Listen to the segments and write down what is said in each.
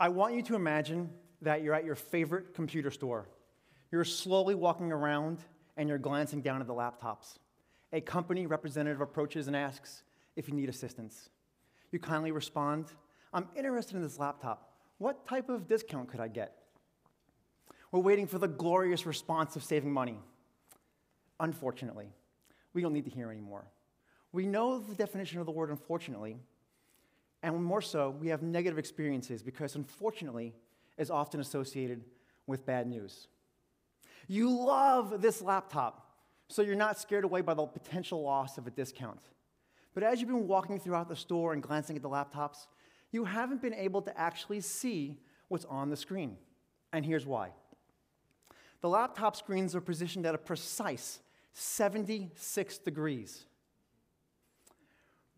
I want you to imagine that you're at your favorite computer store. You're slowly walking around and you're glancing down at the laptops. A company representative approaches and asks if you need assistance. You kindly respond, "I'm interested in this laptop. What type of discount could I get?" We're waiting for the glorious response of saving money. Unfortunately, we don't need to hear anymore. We know the definition of the word unfortunately, and more so, we have negative experiences because unfortunately is often associated with bad news. You love this laptop, so you're not scared away by the potential loss of a discount. But as you've been walking throughout the store and glancing at the laptops, you haven't been able to actually see what's on the screen. And here's why. The laptop screens are positioned at a precise 76 degrees.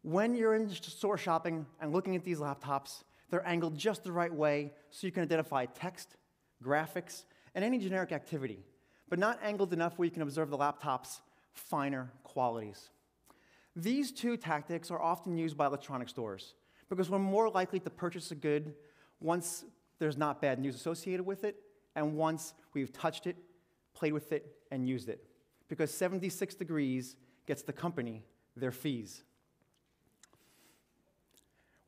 When you're in store shopping and looking at these laptops, they're angled just the right way so you can identify text, graphics, and any generic activity, but not angled enough where you can observe the laptop's finer qualities. These two tactics are often used by electronic stores because we're more likely to purchase a good once there's not bad news associated with it and once we've touched it, played with it, and used it, because 76 degrees gets the company their fees.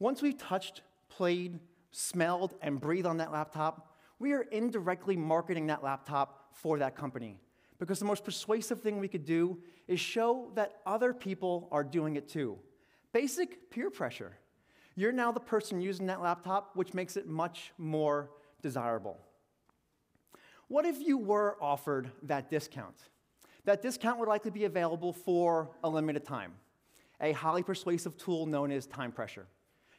Once we've touched, played, smelled, and breathed on that laptop, we are indirectly marketing that laptop for that company, because the most persuasive thing we could do is show that other people are doing it too. Basic peer pressure. You're now the person using that laptop, which makes it much more desirable. What if you were offered that discount? That discount would likely be available for a limited time, a highly persuasive tool known as time pressure.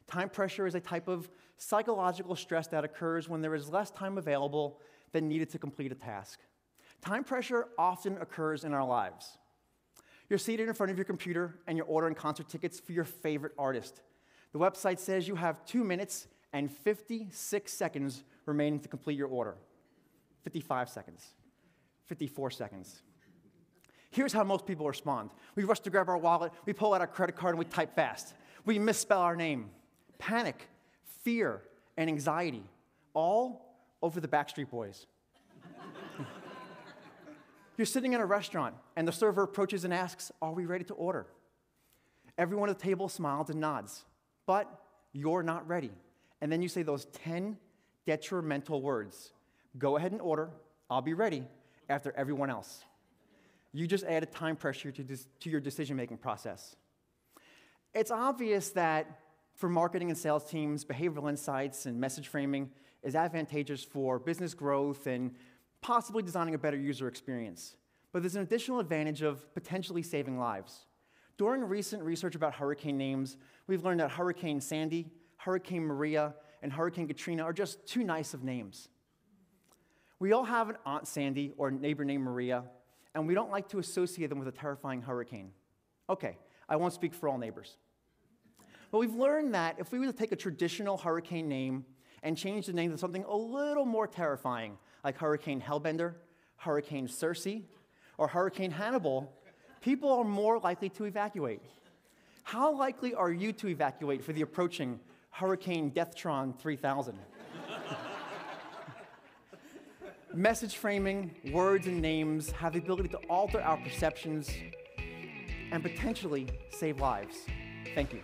Time pressure is a type of psychological stress that occurs when there is less time available than needed to complete a task. Time pressure often occurs in our lives. You're seated in front of your computer and you're ordering concert tickets for your favorite artist. The website says you have 2 minutes and 56 seconds remaining to complete your order. 55 seconds, 54 seconds. Here's how most people respond. We rush to grab our wallet, we pull out our credit card, and we type fast. We misspell our name. Panic, fear, and anxiety, all over the Backstreet Boys. You're sitting in a restaurant, and the server approaches and asks, "Are we ready to order?" Everyone at the table smiles and nods, but you're not ready. And then you say those 10 detrimental words. "Go ahead and order, I'll be ready," after everyone else. You just added time pressure to your decision-making process. It's obvious that for marketing and sales teams, behavioral insights and message framing is advantageous for business growth and possibly designing a better user experience. But there's an additional advantage of potentially saving lives. During recent research about hurricane names, we've learned that Hurricane Sandy, Hurricane Maria, and Hurricane Katrina are just too nice of names. We all have an Aunt Sandy or a neighbor named Maria, and we don't like to associate them with a terrifying hurricane. Okay, I won't speak for all neighbors. But we've learned that if we were to take a traditional hurricane name and change the name to something a little more terrifying, like Hurricane Hellbender, Hurricane Circe, or Hurricane Hannibal, people are more likely to evacuate. How likely are you to evacuate for the approaching Hurricane Deathtron 3000? Message framing, words, and names have the ability to alter our perceptions and potentially save lives. Thank you.